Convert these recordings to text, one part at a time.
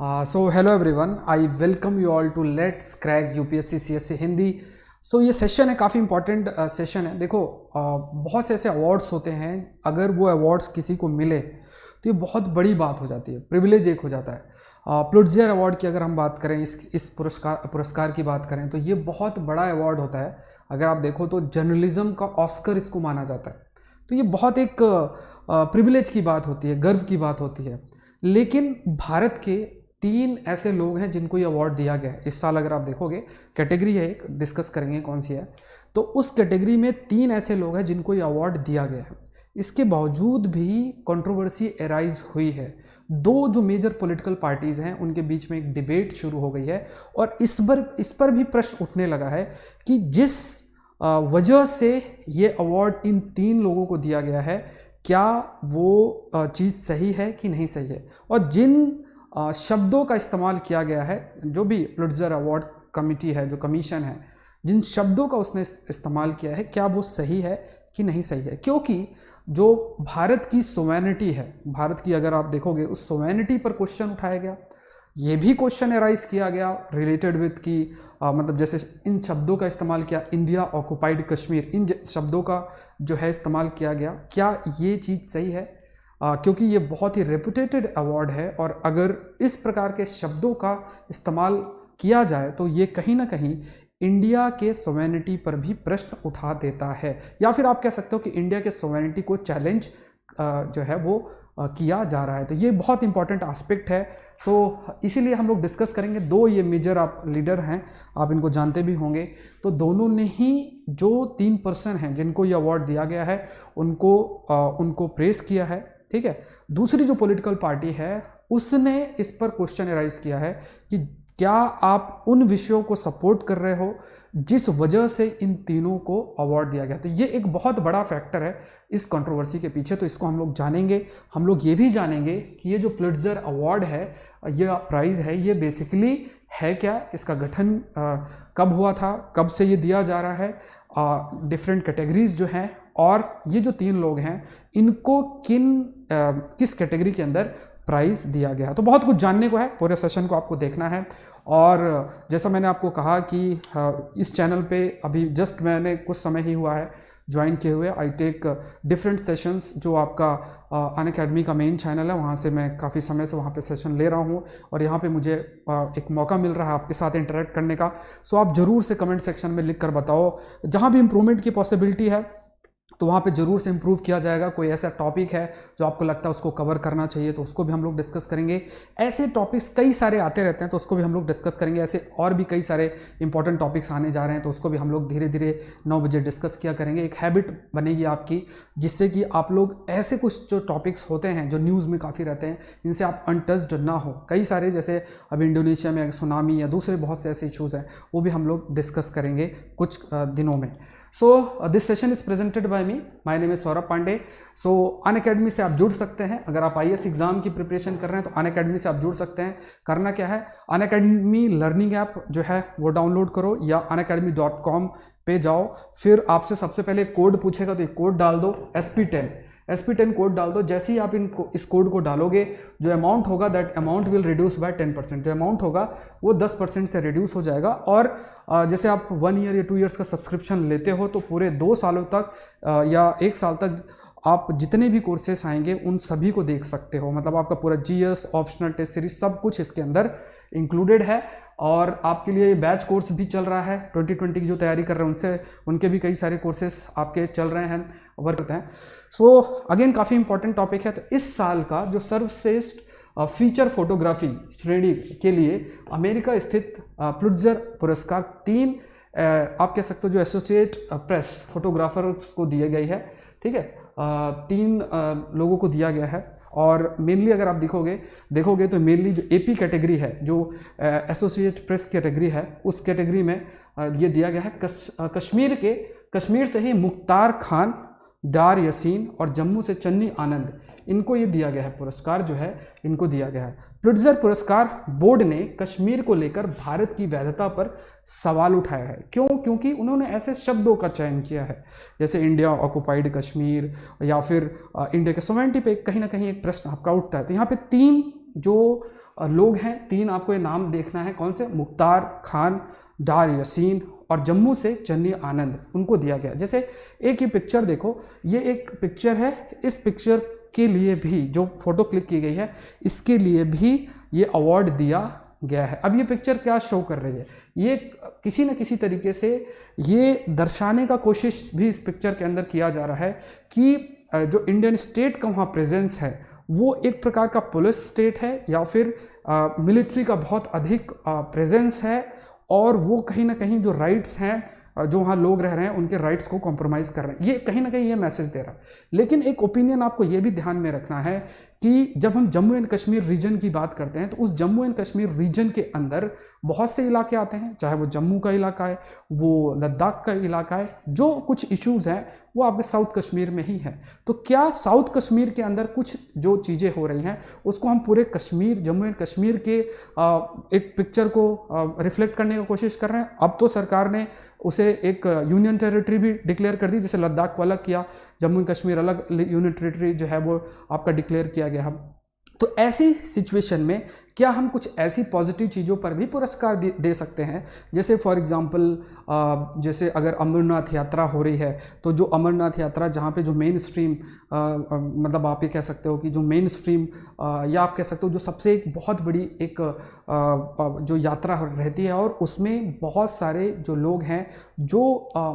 So hello everyone, I welcome you all to Let's Crack UPSC CSC Hindi. ये session है, काफ़ी important session है। देखो, बहुत से ऐसे अवार्ड्स होते हैं, अगर वो अवार्ड्स किसी को मिले तो ये बहुत बड़ी बात हो जाती है, प्रिविलेज एक हो जाता है। पुलित्ज़र अवार्ड की अगर हम बात करें, इस पुरस्कार की बात करें तो ये बहुत बड़ा अवार्ड होता है। अगर आप देखो तो जर्नलिज्म का ऑस्कर इसको माना जाता है। तो ये बहुत एक प्रिविलेज की बात होती है, गर्व की बात होती है। लेकिन भारत के 3 ऐसे लोग हैं जिनको ये अवार्ड दिया गया है इस साल। अगर आप देखोगे, कैटेगरी है एक, डिस्कस करेंगे कौन सी है, तो उस कैटेगरी में 3 ऐसे लोग हैं जिनको ये अवार्ड दिया गया है। इसके बावजूद भी कंट्रोवर्सी एराइज हुई है। 2 जो मेजर पॉलिटिकल पार्टीज़ हैं उनके बीच में एक डिबेट शुरू हो गई है, और इस पर भी प्रश्न उठने लगा है कि जिस वजह से ये अवार्ड इन 3 लोगों को दिया गया है, क्या वो चीज़ सही है कि नहीं सही है, और जिन शब्दों का इस्तेमाल किया गया है, जो भी पुलित्ज़र अवार्ड कमिटी है, जो कमीशन है, जिन शब्दों का उसने इस्तेमाल किया है, क्या वो सही है कि नहीं सही है। क्योंकि जो भारत की सोवेनिटी है, भारत की अगर आप देखोगे, उस सोवेनिटी पर क्वेश्चन उठाया गया। ये भी क्वेश्चन एराइज किया गया रिलेटेड विथ की मतलब जैसे इन शब्दों का इस्तेमाल किया, इंडिया ऑक्युपाइड कश्मीर, इन शब्दों का जो है इस्तेमाल किया गया, क्या ये चीज़ सही है? क्योंकि ये बहुत ही रेपुटेटेड अवार्ड है, और अगर इस प्रकार के शब्दों का इस्तेमाल किया जाए तो ये कहीं ना कहीं इंडिया के सोवेनिटी पर भी प्रश्न उठा देता है, या फिर आप कह सकते हो कि इंडिया के सोवेनिटी को चैलेंज जो है वो किया जा रहा है। तो ये बहुत इंपॉर्टेंट एस्पेक्ट है। इसीलिए हम लोग डिस्कस करेंगे। 2 ये मेजर आप लीडर हैं, आप इनको जानते भी होंगे। तो दोनों ने ही, जो 3 पर्सन हैं जिनको ये अवार्ड दिया गया है, उनको प्रेस किया है, ठीक है। दूसरी जो पॉलिटिकल पार्टी है, उसने इस पर क्वेश्चन एराइज किया है कि क्या आप उन विषयों को सपोर्ट कर रहे हो जिस वजह से इन तीनों को अवार्ड दिया गया। तो ये एक बहुत बड़ा फैक्टर है इस कंट्रोवर्सी के पीछे। तो इसको हम लोग जानेंगे। हम लोग ये भी जानेंगे कि ये जो पुलित्ज़र अवार्ड है, ये प्राइज़ है, ये बेसिकली है क्या, इसका गठन कब हुआ था, कब से ये दिया जा रहा है, डिफरेंट कैटेगरीज जो हैं, और ये जो 3 लोग हैं इनको किस कैटेगरी के अंदर प्राइज़ दिया गया। तो बहुत कुछ जानने को है, पूरे सेशन को आपको देखना है। और जैसा मैंने आपको कहा कि इस चैनल पे अभी जस्ट मैंने कुछ समय ही हुआ है ज्वाइन किए हुए। आई टेक डिफरेंट सेशंस, जो आपका अनअकैडमी का मेन चैनल है, वहाँ से मैं काफ़ी समय से वहाँ पे सेशन ले रहा हूँ, और यहाँ पे मुझे एक मौका मिल रहा है आपके साथ इंटरेक्ट करने का। आप ज़रूर से कमेंट सेक्शन में लिख कर बताओ, जहाँ भी इम्प्रूवमेंट की पॉसिबिलिटी है तो वहाँ पे ज़रूर से इम्प्रूव किया जाएगा। कोई ऐसा टॉपिक है जो आपको लगता है उसको कवर करना चाहिए, तो उसको भी हम लोग डिस्कस करेंगे। ऐसे टॉपिक्स कई सारे आते रहते हैं, तो उसको भी हम लोग डिस्कस करेंगे। ऐसे और भी कई सारे इंपॉर्टेंट टॉपिक्स आने जा रहे हैं, तो उसको भी हम लोग धीरे धीरे 9 बजे डिस्कस किया करेंगे। एक हैबिट बनेगी आपकी, जिससे कि आप लोग ऐसे कुछ जो टॉपिक्स होते हैं जो न्यूज़ में काफ़ी रहते हैं, इनसे आप अनटच्ड ना हो। कई सारे, जैसे अब इंडोनेशिया में सुनामी या दूसरे बहुत से ऐसे इशूज़ हैं, वो भी हम लोग डिस्कस करेंगे कुछ दिनों में। This session is presented by me, my name is Saurabh Pandey. Unacademy से आप जुड़ सकते हैं। अगर आप IAS एग्जाम की प्रिपरेशन कर रहे हैं तो अनअकैडमी से आप जुड़ सकते हैं। करना क्या है, अनअकैडमी लर्निंग ऐप जो है वो डाउनलोड करो, या unacademy.com पे जाओ। फिर आपसे सबसे पहले कोड पूछेगा, तो ये कोड डाल दो, SP10 कोड डाल दो। जैसे ही आप इस कोड को डालोगे, जो अमाउंट होगा that amount will reduce by 10%। जो अमाउंट होगा वो 10% से रिड्यूस हो जाएगा। और जैसे आप 1 ईयर या 2 ईयर्स का सब्सक्रिप्शन लेते हो, तो पूरे 2 सालों तक या 1 साल तक आप जितने भी कोर्सेस आएंगे उन सभी को देख सकते हो। मतलब आपका पूरा GS, ऑप्शनल, टेस्ट सीरीज, सब कुछ इसके अंदर इंक्लूडेड है। और आपके लिए बैच कोर्स भी चल रहा है। 2020 की जो तैयारी कर रहे हैं उनके भी कई सारे कोर्सेस आपके चल रहे हैं, वर्क करते हैं। अगेन काफ़ी इंपॉर्टेंट टॉपिक है। तो इस साल का जो सर्वश्रेष्ठ फीचर फोटोग्राफी श्रेणी के लिए अमेरिका स्थित पुलित्ज़र पुरस्कार 3 आप कह सकते हो जो एसोसिएट प्रेस फोटोग्राफर्स को दिए गई है, ठीक है। 3 लोगों को दिया गया है। और मेनली अगर आप देखोगे तो मेनली जो AP कैटेगरी है, जो एसोसिएट प्रेस कैटेगरी है, उस कैटेगरी में ये दिया गया है कश्मीर से ही मुख्तार खान, डार यासीन और जम्मू से चन्नी आनंद, इनको ये दिया गया है पुरस्कार, जो है इनको दिया गया है। पुलित्ज़र पुरस्कार बोर्ड ने कश्मीर को लेकर भारत की वैधता पर सवाल उठाया है। क्यों? क्योंकि उन्होंने ऐसे शब्दों का चयन किया है, जैसे इंडिया ऑक्युपाइड कश्मीर, या फिर इंडिया के सोवेरेनिटी पे कहीं ना कहीं एक प्रश्न आपका उठता है। तो यहाँ पे 3 जो लोग हैं, 3 आपको ये नाम देखना है, कौन से? मुख्तार खान, डार यासीन और जम्मू से चन्नी आनंद, उनको दिया गया। जैसे एक ही पिक्चर देखो, ये एक पिक्चर है, इस पिक्चर के लिए भी जो फोटो क्लिक की गई है इसके लिए भी ये अवार्ड दिया गया है। अब ये पिक्चर क्या शो कर रही है? ये किसी न किसी तरीके से ये दर्शाने का कोशिश भी इस पिक्चर के अंदर किया जा रहा है कि जो इंडियन स्टेट का वहाँ प्रेजेंस है वो एक प्रकार का पुलिस स्टेट है या फिर मिलिट्री का बहुत अधिक प्रेजेंस है, और वो कहीं ना कहीं जो राइट्स हैं जो वहाँ लोग रह रहे हैं उनके राइट्स को कॉम्प्रोमाइज़ कर रहे हैं। ये कहीं ना कहीं ये मैसेज दे रहा है। लेकिन एक ओपिनियन आपको ये भी ध्यान में रखना है कि जब हम जम्मू एंड कश्मीर रीजन की बात करते हैं तो उस जम्मू एंड कश्मीर रीजन के अंदर बहुत से इलाके आते हैं, चाहे वो जम्मू का इलाका है, वो लद्दाख का इलाका है, जो कुछ इश्यूज़ हैं वो आपके साउथ कश्मीर में ही है। तो क्या साउथ कश्मीर के अंदर कुछ जो चीज़ें हो रही हैं उसको हम पूरे कश्मीर, जम्मू एंड कश्मीर के एक पिक्चर को रिफ्लेक्ट करने की कोशिश कर रहे हैं? अब तो सरकार ने उसे एक यूनियन टेरिटरी भी डिक्लेयर कर दी, जैसे लद्दाख को अलग किया, जम्मू एंड कश्मीर अलग यूनियन टेरिटरी जो है वो आपका डिक्लेयर किया गया। तो ऐसी सिचुएशन में क्या हम कुछ ऐसी पॉजिटिव चीज़ों पर भी पुरस्कार दे सकते हैं? जैसे फॉर एग्जांपल जैसे अगर अमरनाथ यात्रा हो रही है तो जो अमरनाथ यात्रा जहाँ पे जो मेन स्ट्रीम मतलब आप ये कह सकते हो कि जो मेन स्ट्रीम या आप कह सकते हो जो सबसे एक बहुत बड़ी एक जो यात्रा रहती है और उसमें बहुत सारे जो लोग हैं जो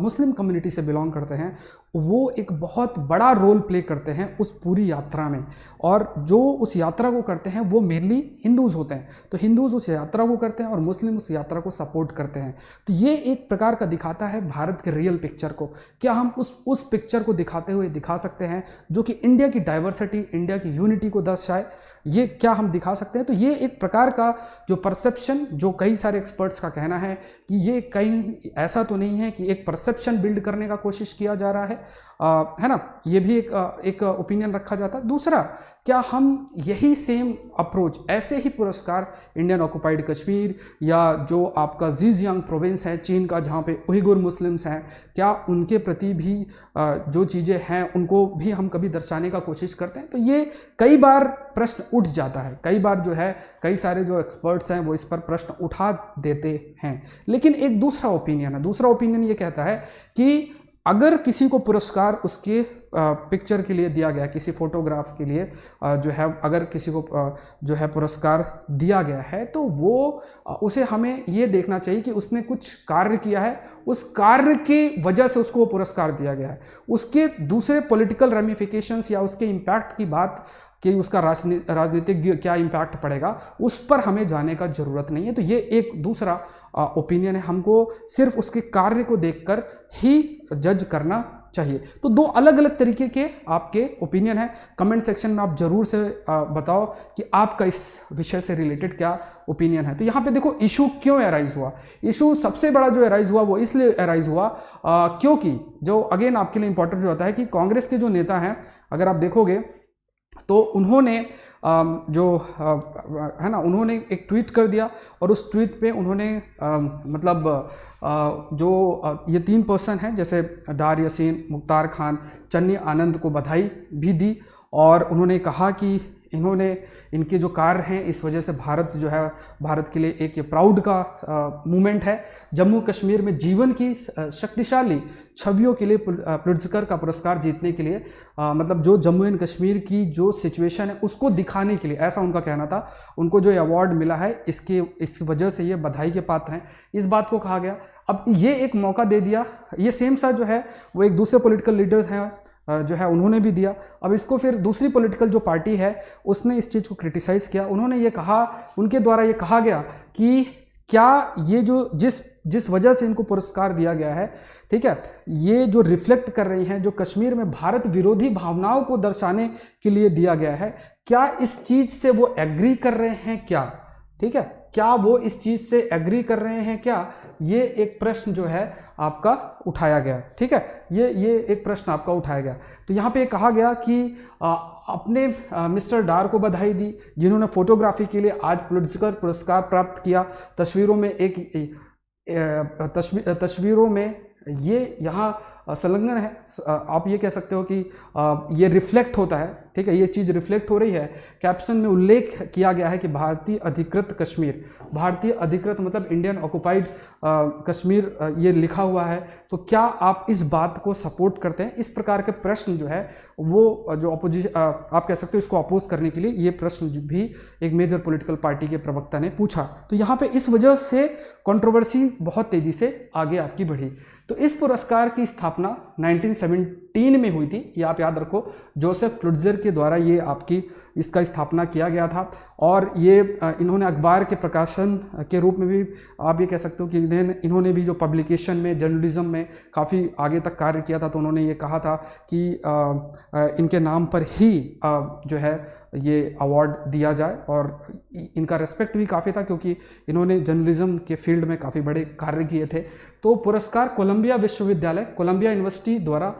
मुस्लिम कम्युनिटी से बिलोंग करते हैं, वो एक बहुत बड़ा रोल प्ले करते हैं उस पूरी यात्रा में, और जो उस यात्रा को करते हैं वो मेनली हिंदूज़ होते हैं। तो हिंदूज़ उस यात्रा को करते हैं और मुस्लिम उस यात्रा को सपोर्ट करते हैं। तो ये एक प्रकार का दिखाता है भारत के रियल पिक्चर को। क्या हम उस पिक्चर को दिखाते हुए दिखा सकते हैं जो कि इंडिया की डाइवर्सिटी, इंडिया की यूनिटी को दर्शाए? ये क्या हम दिखा सकते हैं? तो ये एक प्रकार का जो परसेप्शन, जो कई सारे एक्सपर्ट्स का कहना है कि ये कहीं ऐसा तो नहीं है कि एक परसेप्शन बिल्ड करने का कोशिश किया जा रहा है ना, ये भी एक ओपिनियन रखा जाता है। दूसरा, क्या हम यही सेम अप्रोच, ऐसे ही पुरस्कार इंडियन ऑक्युपाइड कश्मीर या जो आपका ज़ीजियांग प्रोविंस है चीन का, जहाँ पे उइगुर मुस्लिम्स हैं, क्या उनके प्रति भी जो चीज़ें हैं उनको भी हम कभी दर्शाने का कोशिश करते हैं? तो ये कई बार प्रश्न उठ जाता है, कई बार जो है कई सारे जो एक्सपर्ट्स हैं वो इस पर प्रश्न उठा देते हैं। लेकिन एक दूसरा ओपिनियन है, दूसरा ओपिनियन ये कहता है कि अगर किसी को पुरस्कार उसके पिक्चर के लिए दिया गया, किसी फोटोग्राफ के लिए जो है अगर किसी को जो है पुरस्कार दिया गया है तो वो उसे हमें ये देखना चाहिए कि उसने कुछ कार्य किया है, उस कार्य की वजह से उसको वो पुरस्कार दिया गया है। उसके दूसरे पॉलिटिकल रेमिफिकेशंस या उसके इम्पैक्ट की बात कि उसका राजनीतिक क्या इम्पैक्ट पड़ेगा, उस पर हमें जाने का ज़रूरत नहीं है। तो ये एक दूसरा ओपिनियन है, हमको सिर्फ उसके कार्य को देखकर ही जज करना चाहिए। तो दो अलग अलग तरीके के आपके ओपिनियन है। कमेंट सेक्शन में आप जरूर से बताओ कि आपका इस विषय से रिलेटेड क्या ओपिनियन है। तो यहाँ पे देखो इशू क्यों एराइज हुआ। इशू सबसे बड़ा जो एराइज हुआ वो इसलिए एराइज हुआ क्योंकि जो अगेन आपके लिए इंपॉर्टेंट जो होता है कि कांग्रेस के जो नेता हैं, अगर आप देखोगे तो उन्होंने जो है ना, उन्होंने एक ट्वीट कर दिया और उस ट्वीट पे उन्होंने मतलब जो ये 3 पर्सन हैं जैसे डार यासीन, मुख्तार खान, चन्नी आनंद को बधाई भी दी और उन्होंने कहा कि इनके जो कार्य हैं इस वजह से भारत जो है, भारत के लिए एक ये प्राउड का मूवमेंट है। जम्मू कश्मीर में जीवन की शक्तिशाली छवियों के लिए पुलित्जर का पुरस्कार जीतने के लिए मतलब जो जम्मू एंड कश्मीर की जो सिचुएशन है उसको दिखाने के लिए, ऐसा उनका कहना था। उनको जो अवार्ड मिला है इस वजह से ये बधाई के पात्र हैं, इस बात को कहा गया। अब ये एक मौका दे दिया, ये सेम सा जो है वो एक दूसरे पॉलिटिकल लीडर्स हैं जो है उन्होंने भी दिया। अब इसको फिर दूसरी पॉलिटिकल जो पार्टी है उसने इस चीज़ को क्रिटिसाइज़ किया। उन्होंने ये कहा, उनके द्वारा ये कहा गया कि क्या ये जो जिस वजह से इनको पुरस्कार दिया गया है, ठीक है, ये जो रिफ्लेक्ट कर रही हैं, जो कश्मीर में भारत विरोधी भावनाओं को दर्शाने के लिए दिया गया है, क्या इस चीज़ से वो एग्री कर रहे हैं क्या? ठीक है, क्या वो इस चीज़ से एग्री कर रहे हैं क्या? ये एक प्रश्न जो है आपका उठाया गया। ठीक है, ये एक प्रश्न आपका उठाया गया। तो यहाँ पे कहा गया कि अपने मिस्टर डार को बधाई दी जिन्होंने फोटोग्राफी के लिए आज पुलित्जर पुरस्कार प्राप्त किया। तस्वीरों में ये यहाँ संलग्न है। आप ये कह सकते हो कि ये रिफ्लेक्ट होता है ठीक है, ये चीज़ रिफ्लेक्ट हो रही है। कैप्शन में उल्लेख किया गया है कि भारतीय अधिकृत कश्मीर, भारतीय अधिकृत मतलब इंडियन ऑक्युपाइड कश्मीर, ये लिखा हुआ है। तो क्या आप इस बात को सपोर्ट करते हैं? इस प्रकार के प्रश्न जो है वो जो अपोजिशन, आप कह सकते हो इसको अपोज करने के लिए ये प्रश्न भी एक मेजर पॉलिटिकल पार्टी के प्रवक्ता ने पूछा। तो यहाँ पे इस वजह से कंट्रोवर्सी बहुत तेजी से आगे आपकी बढ़ी। तो इस पुरस्कार की स्थापना 1917 में हुई थी, ये आप याद रखो, जोसेफ प्लुट्जर के द्वारा ये आपकी इसका स्थापना किया गया था। और ये इन्होंने अखबार के प्रकाशन के रूप में भी आप ये कह सकते हो कि इन्होंने भी जो पब्लिकेशन में, जर्नलिज्म में काफ़ी आगे तक कार्य किया था। तो उन्होंने ये कहा था कि इनके नाम पर ही जो है ये अवार्ड दिया जाए, और इनका रेस्पेक्ट भी काफ़ी था क्योंकि इन्होंने जर्नलिज्म के फील्ड में काफ़ी बड़े कार्य किए थे। तो पुरस्कार कोलंबिया विश्वविद्यालय, कोलंबिया यूनिवर्सिटी द्वारा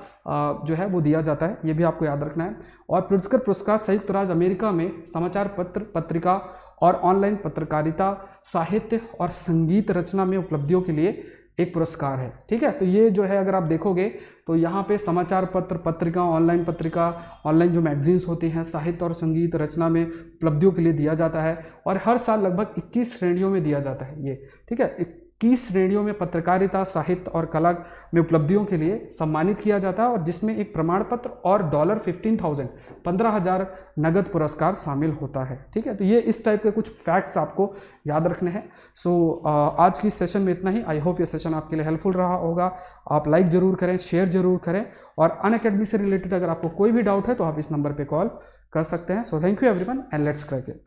जो है वो दिया जाता है, ये भी आपको याद रखना है। और प्रिट्जकर पुरस्कार संयुक्त राज्य अमेरिका में समाचार पत्र, पत्रिका और ऑनलाइन पत्रकारिता, साहित्य और संगीत रचना में उपलब्धियों के लिए एक पुरस्कार है। ठीक है, तो ये जो है अगर आप देखोगे तो यहाँ पे समाचार पत्र, पत्रिका, ऑनलाइन पत्रिका, ऑनलाइन जो मैगजीन्स होती हैं, साहित्य और संगीत रचना में उपलब्धियों के लिए दिया जाता है। और हर साल लगभग 21 श्रेणियों में दिया जाता है ये। ठीक है, 21 श्रेणियों में पत्रकारिता, साहित्य और कला में उपलब्धियों के लिए सम्मानित किया जाता है, और जिसमें एक प्रमाण पत्र और $15,000 नगद पुरस्कार शामिल होता है। ठीक है, तो ये इस टाइप के कुछ फैक्ट्स आपको याद रखने हैं। सो आज की सेशन में इतना ही। आई होप ये सेशन आपके लिए हेल्पफुल रहा होगा। आप लाइक जरूर करें, शेयर जरूर करें, और अनअकैडमी से रिलेटेड अगर आपको कोई भी डाउट है तो आप इस नंबर पर कॉल कर सकते हैं। So thank you everyone and let's crack it.